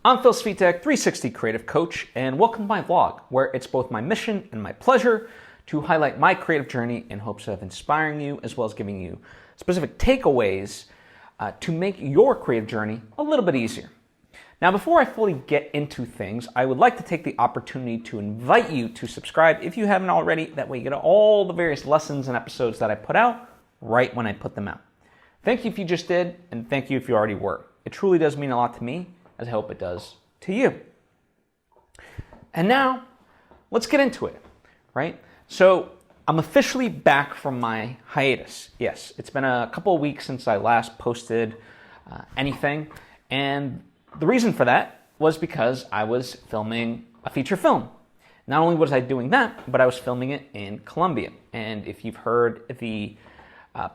I'm Phil Svitek, 360 Creative Coach, and welcome to my vlog, where it's both my mission and my pleasure to highlight my creative journey in hopes of inspiring you as well as giving you specific takeaways to make your creative journey a little bit easier. Now, before I fully get into things, I would like to take the opportunity to invite you to subscribe if you haven't already. That way you get all the various lessons and episodes that I put out right when I put them out. Thank you if you just did, and thank you if you already were. It truly does mean a lot to me, as I hope it does to you. And now, let's get into it, right? So, I'm officially back from my hiatus. Yes, it's been a couple of weeks since I last posted anything, and the reason for that was because I was filming a feature film. Not only was I doing that, but I was filming it in Colombia. And if you've heard the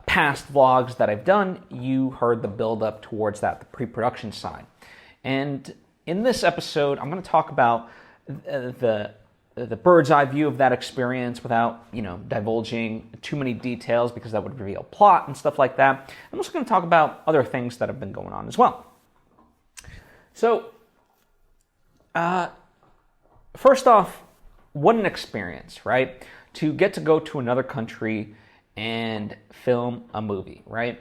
past vlogs that I've done, you heard the build-up towards that, the pre-production side. And in this episode, I'm going to talk about the bird's eye view of that experience without, divulging too many details because that would reveal plot and stuff like that. I'm also going to talk about other things that have been going on as well. So, first off, what an experience, right? To get to go to another country and film a movie, right?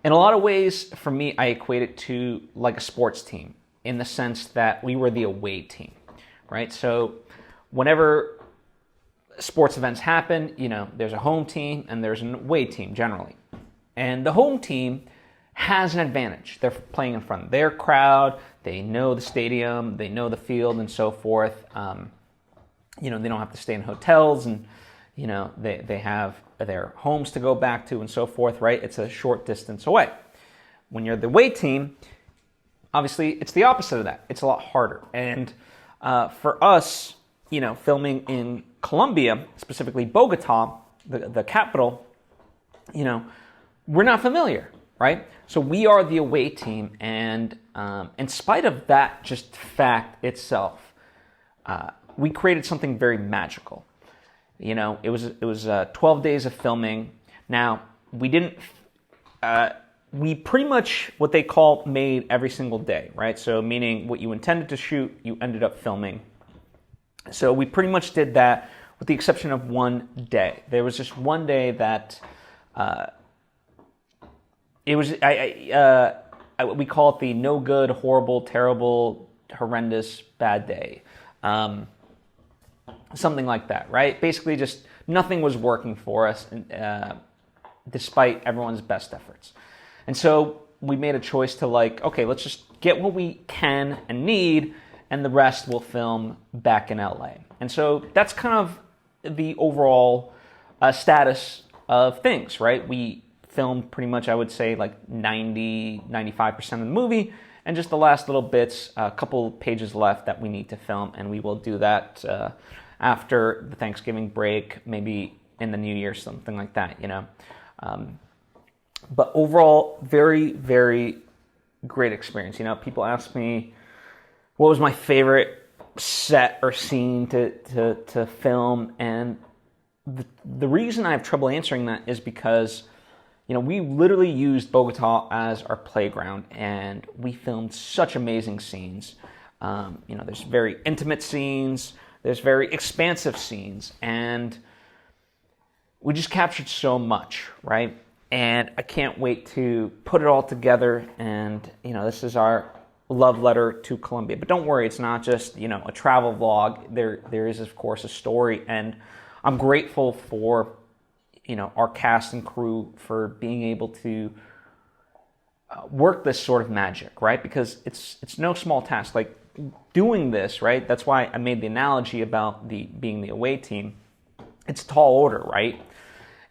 In a lot of ways, for me, I equate it to like a sports team, in the sense that we were the away team, right? So whenever sports events happen, there's a home team and there's an away team generally. And the home team has an advantage. They're playing in front of their crowd, they know the stadium, they know the field and so forth. They don't have to stay in hotels and, they have their homes to go back to and so forth, right? It's a short distance away. When you're the away team, obviously, it's the opposite of that. It's a lot harder. And for us, filming in Colombia, specifically Bogota, the capital, we're not familiar, right? So we are the away team. And in spite of that just fact itself, we created something very magical. It was 12 days of filming. Now, we pretty much, what they call, made every single day, right? So meaning what you intended to shoot, you ended up filming. So we pretty much did that with the exception of one day. There was just one day that it was, we call it the no good, horrible, terrible, horrendous, bad day. Something like that, right? Basically just nothing was working for us despite everyone's best efforts. And so we made a choice to okay, let's just get what we can and need, and the rest we'll film back in LA. And so that's kind of the overall status of things, right? We filmed pretty much, I would say, 90-95% of the movie, and just the last little bits, a couple pages left that we need to film, and we will do that after the Thanksgiving break, maybe in the new year, something like that, But overall, very, very great experience. People ask me, what was my favorite set or scene to film? And the reason I have trouble answering that is because, we literally used Bogota as our playground, and we filmed such amazing scenes. There's very intimate scenes, there's very expansive scenes, and we just captured so much, right? And I can't wait to put it all together, and, this is our love letter to Colombia. But don't worry, it's not just, a travel vlog. There is, of course, a story, and I'm grateful for, our cast and crew for being able to work this sort of magic, right? Because it's no small task. Doing this, right? That's why I made the analogy about being the away team. It's tall order, right?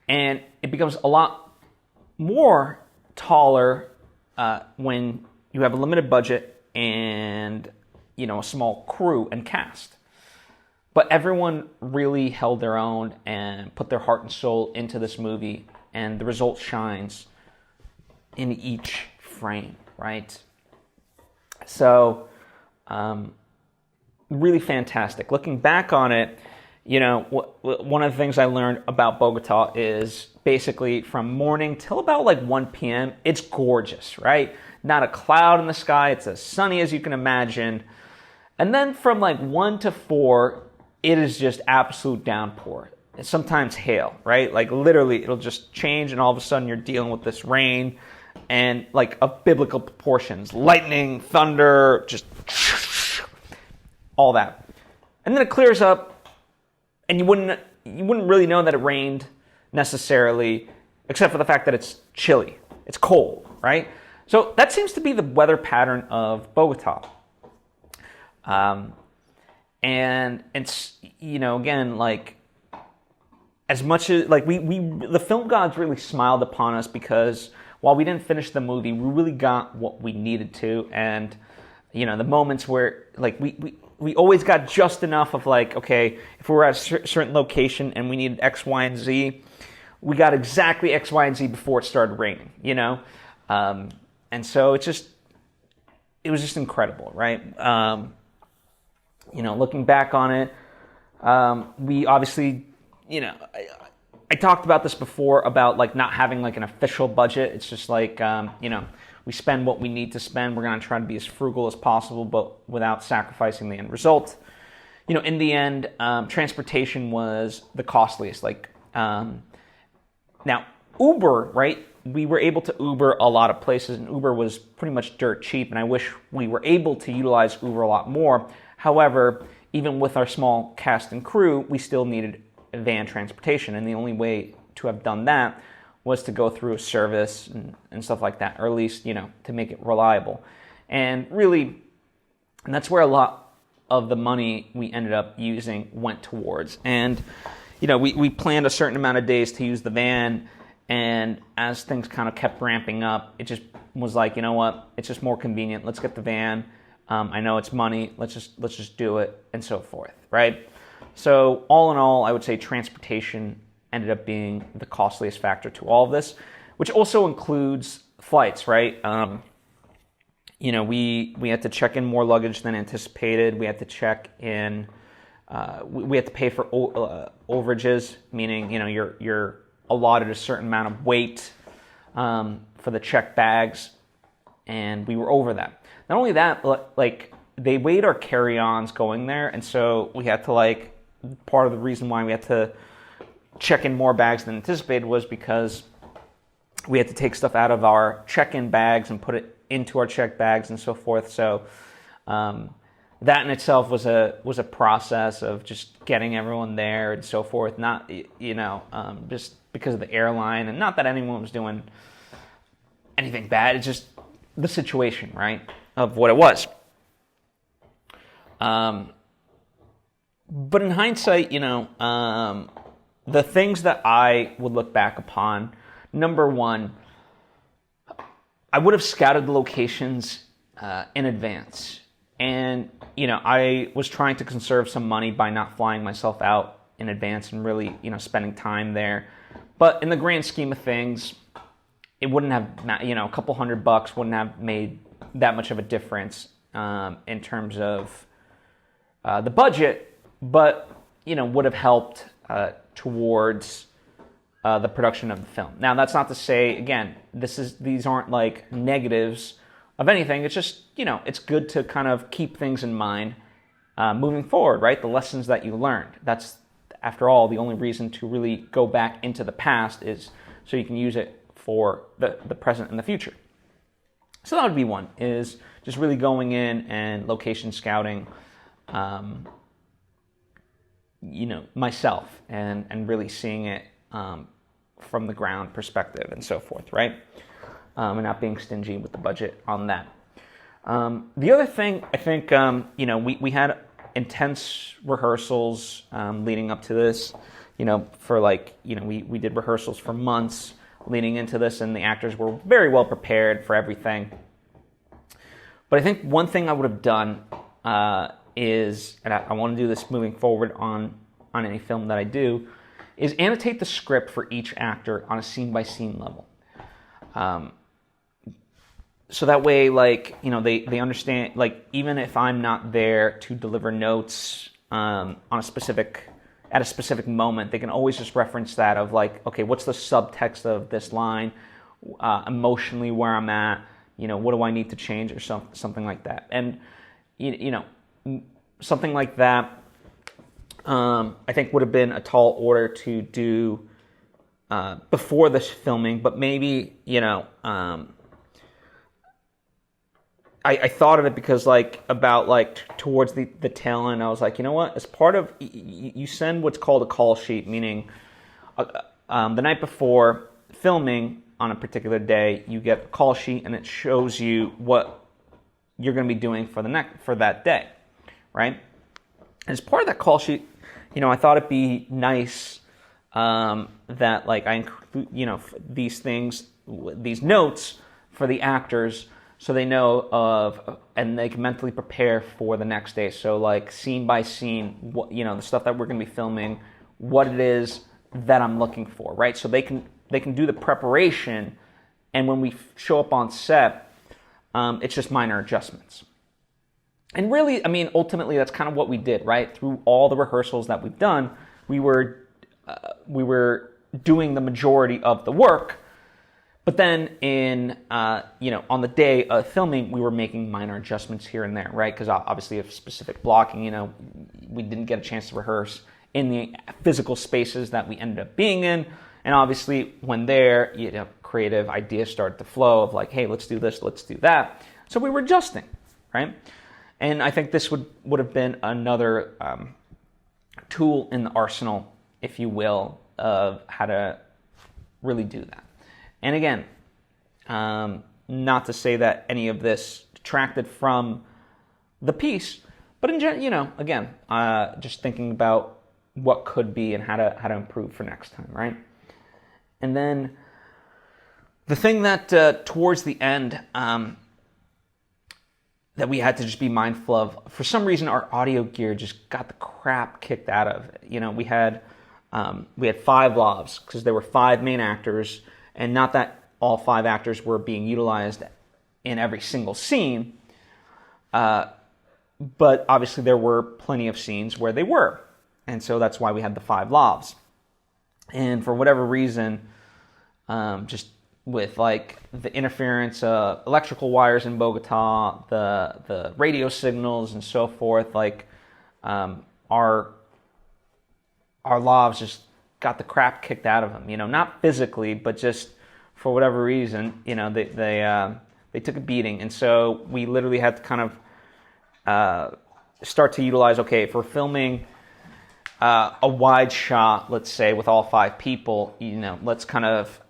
And it becomes a lot more taller when you have a limited budget and a small crew and cast. But everyone really held their own and put their heart and soul into this movie, and the result shines in each frame, right? So really fantastic. Looking back on it, one of the things I learned about Bogota is basically from morning till about like 1 p.m., it's gorgeous, right? Not a cloud in the sky. It's as sunny as you can imagine. And then from like 1 to 4, it is just absolute downpour. And sometimes hail, right? Like literally it'll just change and all of a sudden you're dealing with this rain and like of biblical proportions. Lightning, thunder, just all that. And then it clears up and you wouldn't really know that it rained necessarily, except for the fact that it's chilly. It's cold, right? So that seems to be the weather pattern of Bogota. And it's, again, like, as much as, like, the film gods really smiled upon us because while we didn't finish the movie, we really got what we needed to. And, the moments where, like, we always got just enough of, like, okay, if we were at a certain location and we needed X, Y, and Z, we got exactly X, Y, and Z before it started raining, and so it was just incredible, right? Looking back on it, we obviously, I talked about this before about like not having like an official budget. It's just like, we spend what we need to spend. We're going to try to be as frugal as possible, but without sacrificing the end result. In the end, transportation was the costliest. Like, now Uber, right? We were able to Uber a lot of places, and Uber was pretty much dirt cheap, and I wish we were able to utilize Uber a lot more. However, even with our small cast and crew, we still needed van transportation, and the only way to have done that was to go through a service and stuff like that, or at least, to make it reliable. And that's where a lot of the money we ended up using went towards. And, we planned a certain amount of days to use the van, and as things kind of kept ramping up, it just was like, you know what, it's just more convenient. Let's get the van. I know it's money. Let's just do it, and so forth, right? So all in all, I would say transportation ended up being the costliest factor to all of this, which also includes flights, right? We had to check in more luggage than anticipated. We had to check in. We had to pay for overages, meaning you're allotted a certain amount of weight for the checked bags, and we were over that. Not only that, like they weighed our carry-ons going there, and so we had to part of the reason why we had to check in more bags than anticipated was because we had to take stuff out of our check-in bags and put it into our checked bags and so forth. So that in itself was a process of just getting everyone there and so forth. Not just because of the airline, and not that anyone was doing anything bad. It's just the situation, right, of what it was. But in hindsight, the things that I would look back upon, number one, I would have scouted the locations in advance. And, I was trying to conserve some money by not flying myself out in advance and really, spending time there. But in the grand scheme of things, it wouldn't have, a couple $100 wouldn't have made that much of a difference in terms of the budget, but, would have helped towards the production of the film. Now, that's not to say, again, these aren't like negatives of anything. It's just, it's good to kind of keep things in mind moving forward, right? The lessons that you learned. That's, after all, the only reason to really go back into the past is so you can use it for the present and the future. So that would be one, is just really going in and location scouting, myself and really seeing it from the ground perspective and so forth, right? And not being stingy with the budget on that. The other thing, I think, we had intense rehearsals leading up to this, for we did rehearsals for months leading into this, and the actors were very well prepared for everything. But I think one thing I would have done is, and I want to do this moving forward on any film that I do, is annotate the script for each actor on a scene-by-scene level. So that way, they understand, even if I'm not there to deliver notes on a specific at a specific moment, they can always just reference that of like, okay, what's the subtext of this line, emotionally where I'm at, what do I need to change or something like that. And, something like that, I think would have been a tall order to do before this filming, but maybe, I thought of it because towards the tail end, I was like, you know what? As part of you send what's called a call sheet, meaning the night before filming on a particular day, you get a call sheet and it shows you what you're going to be doing for that day, right? And as part of that call sheet, I thought it'd be nice that I include these things, these notes for the actors, so they know of, and they can mentally prepare for the next day. So scene by scene, what, the stuff that we're going to be filming, what it is that I'm looking for, right? So they can do the preparation, and when we show up on set, it's just minor adjustments. And really, ultimately, that's kind of what we did, right? Through all the rehearsals that we've done, we were doing the majority of the work. But then on the day of filming, we were making minor adjustments here and there, right? Because obviously of specific blocking, we didn't get a chance to rehearse in the physical spaces that we ended up being in. And obviously when there, creative ideas started to flow of hey, let's do this, let's do that. So we were adjusting, right? And I think this would have been another tool in the arsenal, if you will, of how to really do that. And again, not to say that any of this detracted from the piece, but in general, again, just thinking about what could be and how to improve for next time, right? And then the thing that towards the end that we had to just be mindful of, for some reason, our audio gear just got the crap kicked out of it. We had 5 lavs because there were 5 main actors. And not that all 5 actors were being utilized in every single scene, but obviously there were plenty of scenes where they were. And so that's why we had the 5 lavs. And for whatever reason, just with the interference of electrical wires in Bogota, the radio signals and so forth, our lavs just got the crap kicked out of them, not physically, but just for whatever reason, they took a beating. And so we literally had to kind of start to utilize, okay, if we're filming a wide shot, let's say, with all 5 people, let's kind of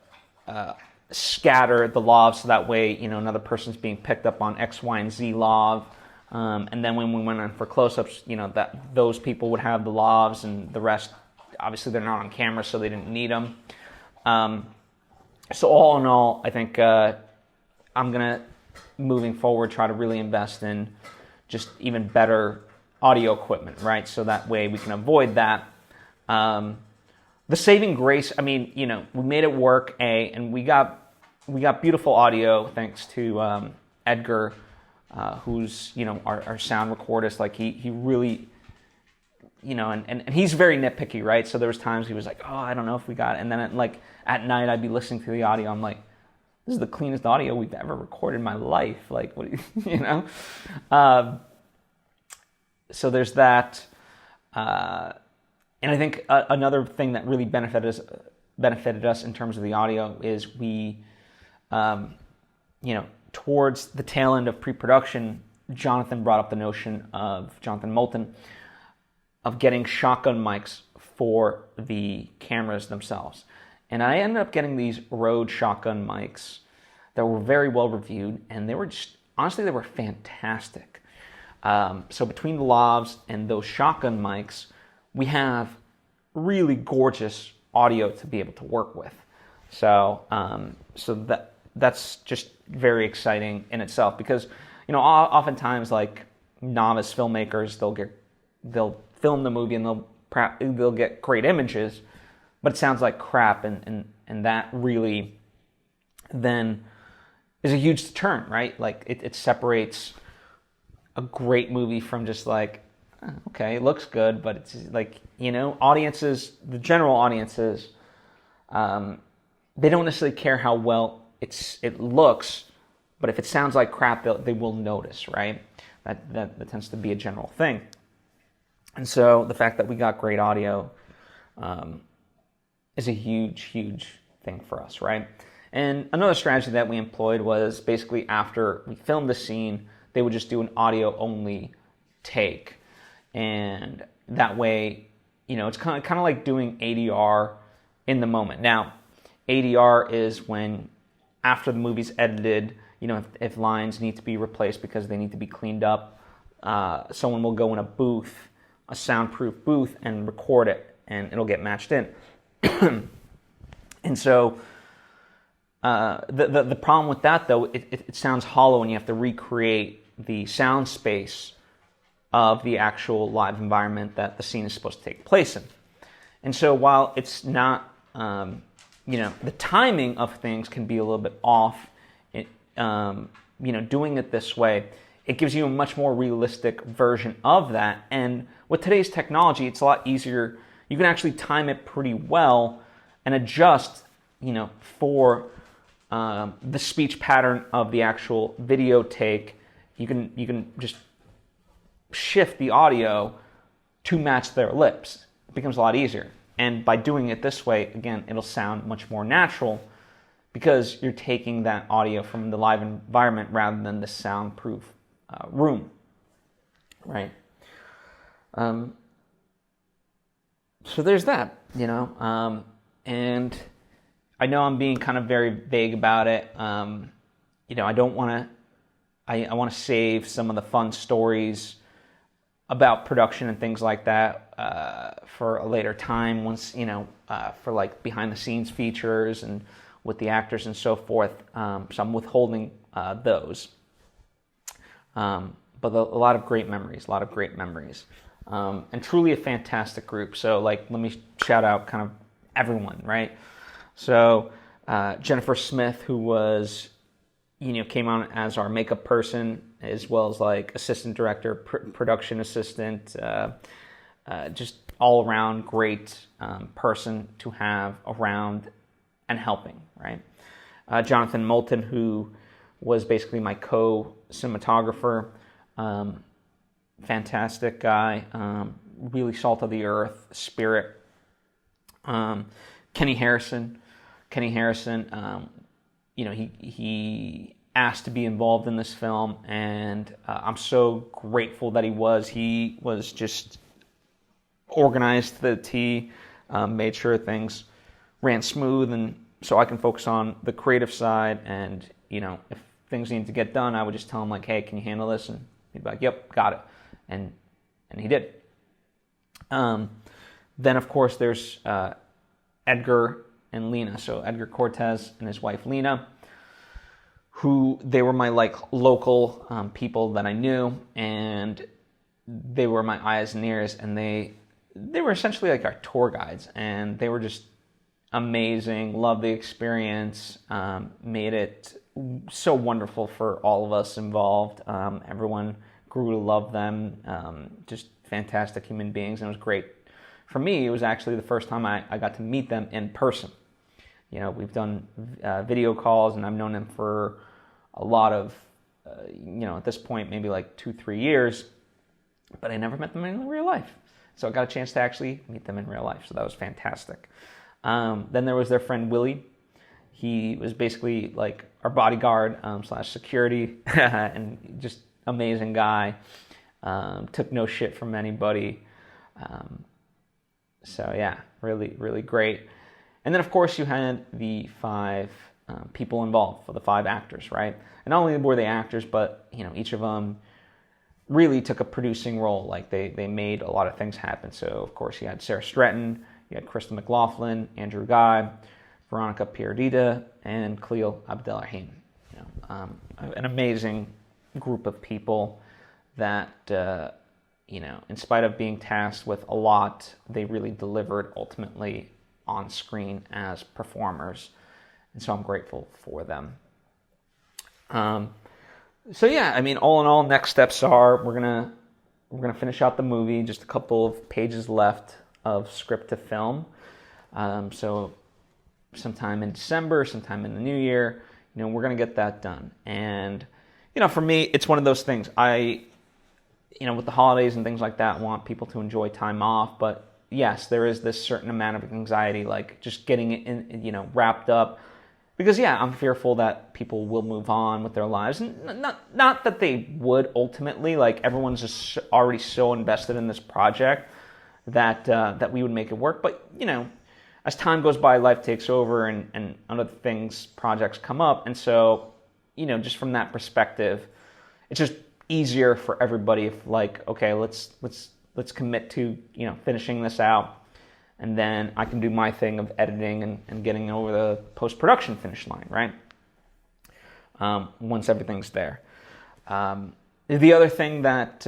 scatter the lavs so that way, another person's being picked up on X, Y, and Z lav. And then when we went on for close-ups, that those people would have the lavs and the rest. Obviously, they're not on camera, so they didn't need them. So all in all, I think I'm going to, moving forward, try to really invest in just even better audio equipment, right? So that way we can avoid that. The saving grace, we made it work, and we got beautiful audio thanks to Edgar, who's, our sound recordist. He really... and he's very nitpicky, right? So there was times he was like, oh, I don't know if we got it. And then at night I'd be listening to the audio. I'm like, this is the cleanest audio we've ever recorded in my life. What do you, so there's that. And I think another thing that really benefited us in terms of the audio is we, towards the tail end of pre-production, Jonathan brought up the notion of, Jonathan Moulton, of getting shotgun mics for the cameras themselves. And I ended up getting these Rode shotgun mics that were very well reviewed, and they were just, honestly, they were fantastic. So between the lavs and those shotgun mics, we have really gorgeous audio to be able to work with. So that's just very exciting in itself, because oftentimes novice filmmakers, they'll film the movie and they'll get great images, but it sounds like crap, and that really then is a huge deterrent, right? It separates a great movie from just okay, it looks good, but it's like, audiences, the general audiences, they don't necessarily care how well it looks, but if it sounds like crap, they will notice, right? That tends to be a general thing. And so the fact that we got great audio is a huge, huge thing for us, right? And another strategy that we employed was basically after we filmed the scene, they would just do an audio-only take. And that way, it's kind of like doing ADR in the moment. Now, ADR is when, after the movie's edited, if lines need to be replaced because they need to be cleaned up, someone will go in a booth, a soundproof booth, and record it, and it'll get matched in. And so the problem with that, though, it sounds hollow, and you have to recreate the sound space of the actual live environment that the scene is supposed to take place in. And so while it's not, the timing of things can be a little bit off, doing it this way, it gives you a much more realistic version of that. And with today's technology, it's a lot easier. You can actually time it pretty well and adjust, for the speech pattern of the actual video take. You can just shift the audio to match their lips. It becomes a lot easier. And by doing it this way, again, it'll sound much more natural because you're taking that audio from the live environment rather than the soundproof room, right? So there's that, and I know I'm being kind of very vague about it. I don't want to. I want to save some of the fun stories about production and things like that for a later time. Once for like behind the scenes features and with the actors and so forth. So I'm withholding those. But a lot of great memories. And truly a fantastic group. So let me shout out kind of everyone, right? So Jennifer Smith, who was, came on as our makeup person, as well as assistant director, production assistant, just all around great person to have around and helping, right? Jonathan Moulton, who was basically my co-cinematographer, fantastic guy, really salt of the earth spirit. Kenny Harrison, he asked to be involved in this film, and I'm so grateful that he was. He was just organized to the T, made sure things ran smooth, and so I can focus on the creative side. And if things need to get done, I would just tell him hey, can you handle this? And he'd be like, yep, got it, and he did. Then of course there's Edgar and Lena. So Edgar Cortez and his wife Lena, who they were my local people that I knew, and they were my eyes and ears, and they were essentially our tour guides, and they were just amazing. Loved the experience, made it so wonderful for all of us involved. Everyone grew to love them. Just fantastic human beings, and it was great. For me, it was actually the first time I got to meet them in person. We've done video calls, and I've known them for a lot of, at this point, maybe 2-3 years, but I never met them in real life. So I got a chance to actually meet them in real life, so that was fantastic. Then there was their friend Willie. He was basically our bodyguard / security, and just amazing guy. Took no shit from anybody. So yeah, really, really great. And then of course you had the 5 people involved, for the 5 actors, right? And not only were they actors, but each of them really took a producing role. They made a lot of things happen. So of course you had Sarah Stretton, you had Krista McLaughlin, Andrew Guy, Veronica Pierdita, and Khalil Abdelrahim. An amazing group of people that in spite of being tasked with a lot, they really delivered ultimately on screen as performers. And so I'm grateful for them. So yeah, all in all, next steps are we're we're going to finish out the movie, just a couple of pages left of script to film. So sometime in December, sometime in the new year, we're going to get that done. And, for me, it's one of those things. I, with the holidays and things like that, want people to enjoy time off. But yes, there is this certain amount of anxiety, like just getting it in, wrapped up. Because, I'm fearful that people will move on with their lives. And not that they would ultimately, like everyone's just already so invested in this project that we would make it work. But, as time goes by, life takes over and other things, projects come up. And so, just from that perspective, it's just easier for everybody if like, okay, let's commit to, finishing this out. And then I can do my thing of editing and getting over the post-production finish line, right? Once everything's there. The other thing that,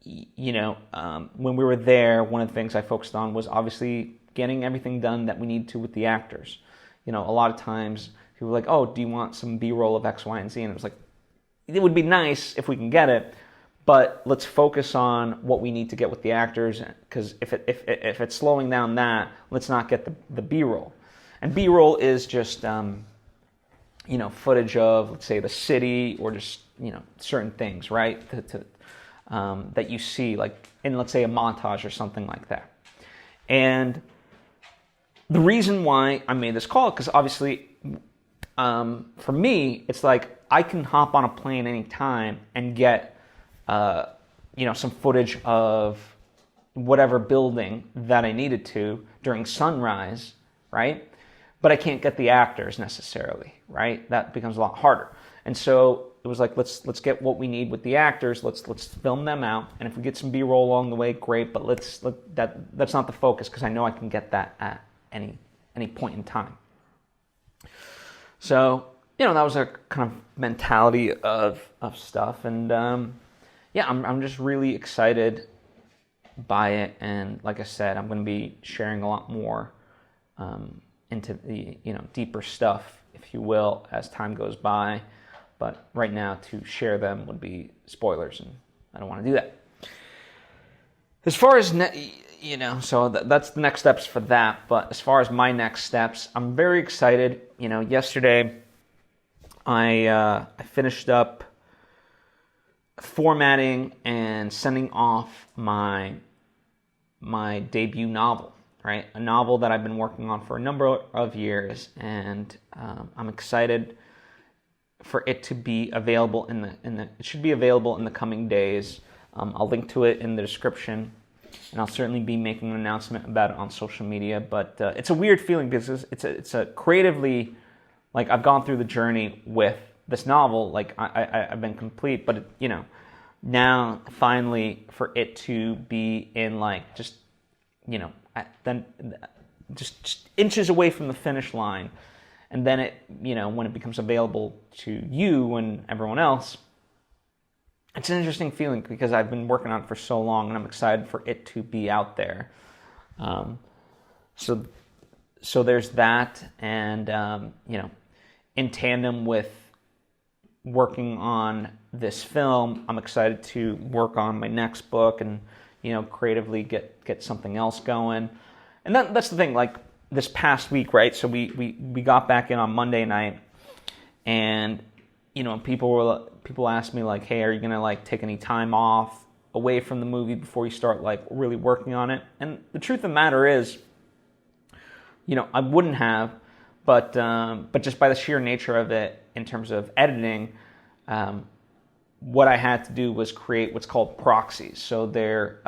when we were there, one of the things I focused on was obviously getting everything done that we need to with the actors. A lot of times people were like, oh, do you want some B-roll of X, Y, and Z? And it was like, it would be nice if we can get it, but let's focus on what we need to get with the actors, because if it's slowing down that, let's not get the B-roll. And B-roll is just, footage of, let's say, the city or just, certain things, right, that you see, like in, let's say, a montage or something like that. And the reason why I made this call, because obviously, for me, it's like I can hop on a plane anytime and get, some footage of whatever building that I needed to during sunrise, right? But I can't get the actors necessarily, right? That becomes a lot harder. And so it was like, let's get what we need with the actors. Let's film them out. And if we get some B-roll along the way, great. But that's not the focus, because I know I can get that at any point in time. So, that was a kind of mentality of stuff. And, I'm just really excited by it. And like I said, I'm going to be sharing a lot more into the, deeper stuff, if you will, as time goes by. But right now, to share them would be spoilers, and I don't want to do that. As far as, so that's the next steps for that. But as far as my next steps, I'm very excited. Yesterday, I finished up formatting and sending off my debut novel, right? A novel that I've been working on for a number of years, and I'm excited for it to be available it should be available in the coming days. I'll link to it in the description, and I'll certainly be making an announcement about it on social media. But it's a weird feeling, because it's a creatively, like, I've gone through the journey with this novel, like I've been complete, but now finally for it to be in, like, just then just inches away from the finish line, and then it, when it becomes available to you and everyone else, it's an interesting feeling, because I've been working on it for so long, and I'm excited for it to be out there. So there's that, and in tandem with working on this film, I'm excited to work on my next book and, creatively get something else going. And that's the thing, like this past week, right? So we got back in on Monday night, and, people asked me, like, hey, are you going to, like, take any time off away from the movie before you start, like, really working on it? And the truth of the matter is, I wouldn't have, but just by the sheer nature of it, in terms of editing, what I had to do was create what's called Proxies. So they're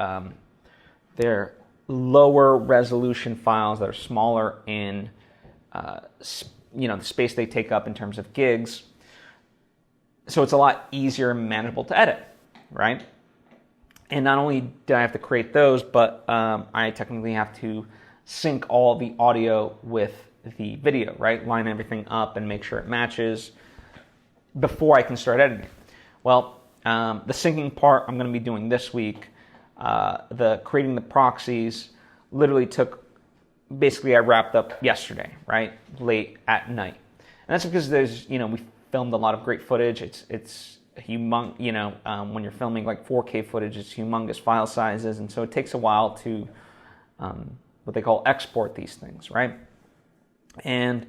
lower resolution files that are smaller in the space they take up in terms of gigs. So it's a lot easier and manageable to edit, right? And not only did I have to create those, but I technically have to sync all the audio with the video, right? Line everything up and make sure it matches before I can start editing. Well, the syncing part I'm going to be doing this week. The creating the proxies literally took, basically I wrapped up yesterday, right? Late at night. And that's because there's, we filmed a lot of great footage. It's when you're filming like 4K footage, it's humongous file sizes, and so it takes a while to what they call export these things, right? And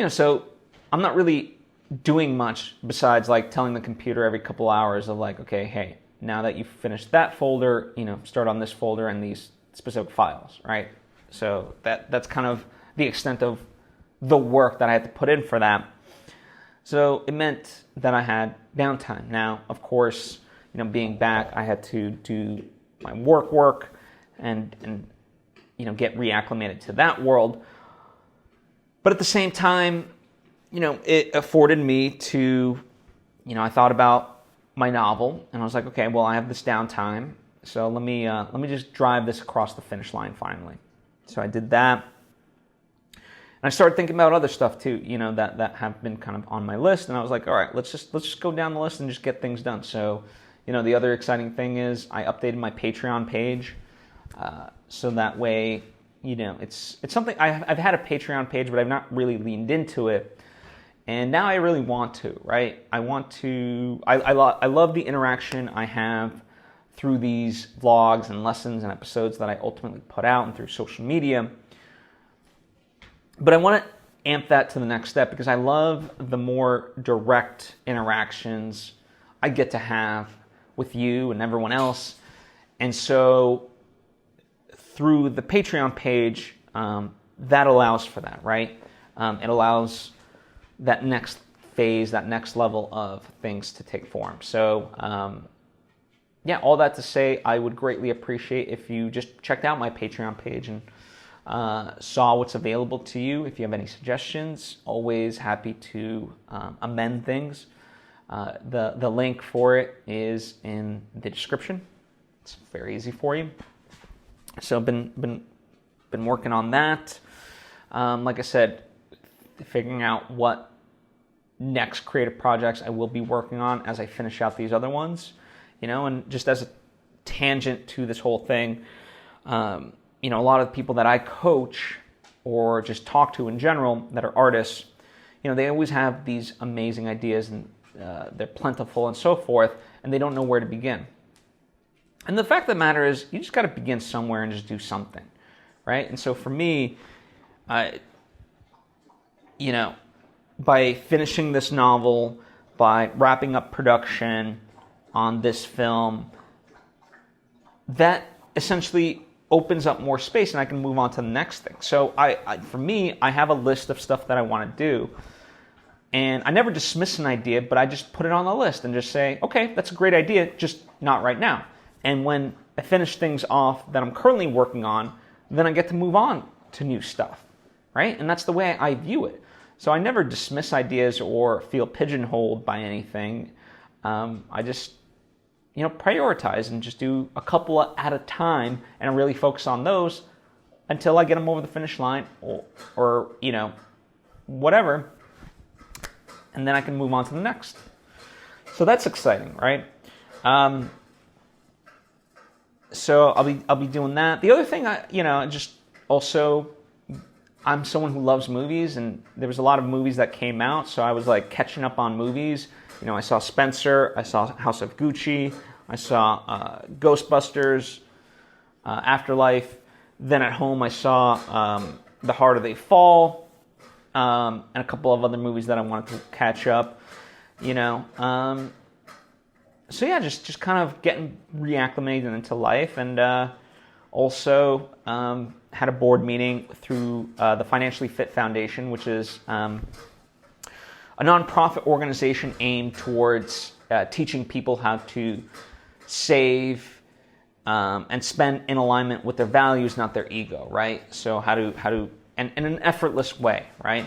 so I'm not really doing much besides like telling the computer every couple hours of like, okay, hey, now that you've finished that folder, start on this folder and these specific files, right? So that's kind of the extent of the work that I had to put in for that. So it meant that I had downtime. Now, of course, being back, I had to do my work and get reacclimated to that world. But at the same time, it afforded me to, I thought about my novel, and I was like, okay, well, I have this downtime, so let me just drive this across the finish line finally. So I did that, and I started thinking about other stuff too, that have been kind of on my list, and I was like, all right, let's just go down the list and just get things done. So, the other exciting thing is I updated my Patreon page, so that way, it's something I've had a Patreon page, but I've not really leaned into it. And now I really want to, right? I love the interaction I have through these vlogs and lessons and episodes that I ultimately put out and through social media. But I want to amp that to the next step because I love the more direct interactions I get to have with you and everyone else. And so through the Patreon page, that allows for that, right? It allows that next phase, that next level of things to take form. So, all that to say, I would greatly appreciate if you just checked out my Patreon page and saw what's available to you. If you have any suggestions, always happy to amend things. The link for it is in the description. It's very easy for you. So I've been working on that. Like I said, figuring out what next creative projects I will be working on as I finish out these other ones, and just as a tangent to this whole thing, a lot of the people that I coach or just talk to in general that are artists, they always have these amazing ideas and they're plentiful and so forth, and they don't know where to begin. And the fact of the matter is, you just got to begin somewhere and just do something, right? And so for me, by finishing this novel, by wrapping up production on this film, that essentially opens up more space and I can move on to the next thing. So for me, I have a list of stuff that I want to do. And I never dismiss an idea, but I just put it on the list and just say, okay, that's a great idea, just not right now. And when I finish things off that I'm currently working on, then I get to move on to new stuff, right? And that's the way I view it. So I never dismiss ideas or feel pigeonholed by anything. I just, prioritize and just do a couple at a time and really focus on those until I get them over the finish line or whatever. And then I can move on to the next. So that's exciting, right? So I'll be doing that. The other thing, I'm someone who loves movies, and there was a lot of movies that came out, so I was like catching up on movies. I saw Spencer, I saw House of Gucci, I saw Ghostbusters, Afterlife. Then at home I saw The Harder They Fall, and a couple of other movies that I wanted to catch up. So yeah, just kind of getting reacclimated into life, and also had a board meeting through the Financially Fit Foundation, which is a nonprofit organization aimed towards teaching people how to save and spend in alignment with their values, not their ego, right? So how to and in an effortless way, right?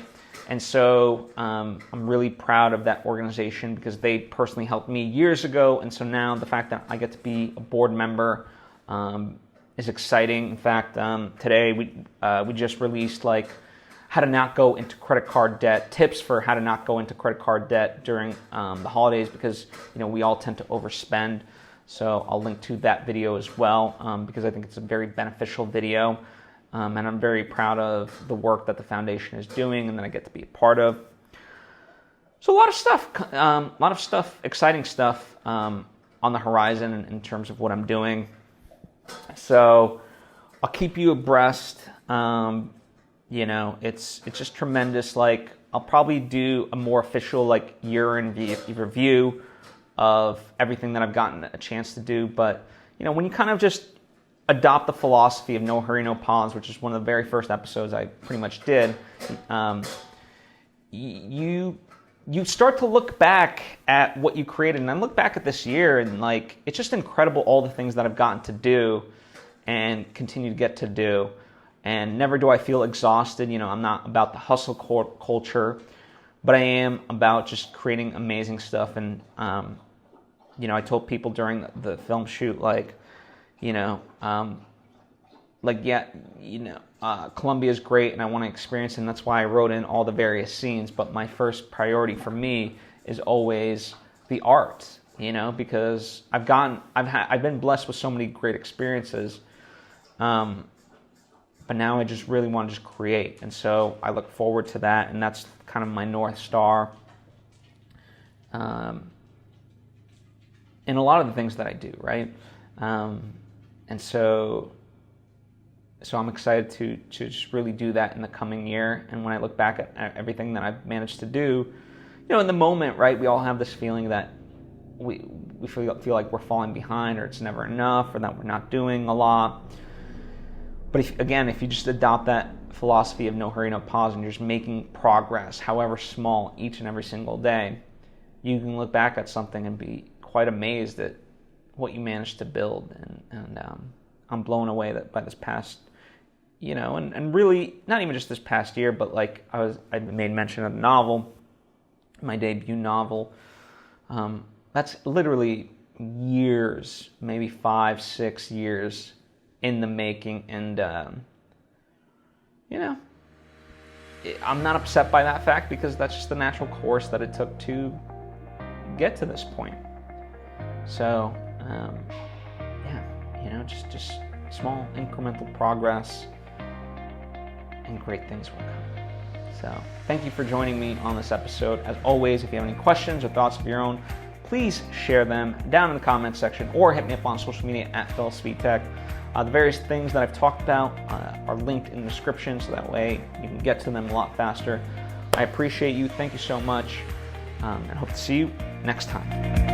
And so I'm really proud of that organization because they personally helped me years ago. And so now the fact that I get to be a board member is exciting. In fact, today we just released how to not go into credit card debt, tips for how to not go into credit card debt during the holidays because we all tend to overspend. So I'll link to that video as well because I think it's a very beneficial video. And I'm very proud of the work that the foundation is doing and that I get to be a part of. So a lot of stuff, exciting stuff on the horizon in terms of what I'm doing. So I'll keep you abreast. It's just tremendous. Like, I'll probably do a more official like year in review of everything that I've gotten a chance to do. But when you kind of just adopt the philosophy of no hurry, no pause, which is one of the very first episodes I pretty much did, you start to look back at what you created, and I look back at this year, and like, it's just incredible all the things that I've gotten to do and continue to get to do. And never do I feel exhausted. I'm not about the hustle culture, but I am about just creating amazing stuff. And I told people during the film shoot, Colombia is great and I want to experience it, and that's why I wrote in all the various scenes. But my first priority for me is always the art, because I've been blessed with so many great experiences. But now I just really want to just create. And so I look forward to that, and that's kind of my North Star in a lot of the things that I do, right? And so I'm excited to just really do that in the coming year. And when I look back at everything that I've managed to do, in the moment, right, we all have this feeling that we feel like we're falling behind, or it's never enough, or that we're not doing a lot. But if you just adopt that philosophy of no hurry, no pause, and you're just making progress, however small, each and every single day, you can look back at something and be quite amazed at what you managed to build. And I'm blown away by this past, and really not even just this past year, but like I made mention of the novel, my debut novel. That's literally years, maybe 5-6 years in the making, and I'm not upset by that fact, because that's just the natural course that it took to get to this point. So just small incremental progress, and great things will come. So thank you for joining me on this episode. As always, if you have any questions or thoughts of your own, please share them down in the comments section, or hit me up on social media at Svitek. The various things that I've talked about are linked in the description, so that way you can get to them a lot faster. I appreciate you. Thank you so much, and hope to see you next time.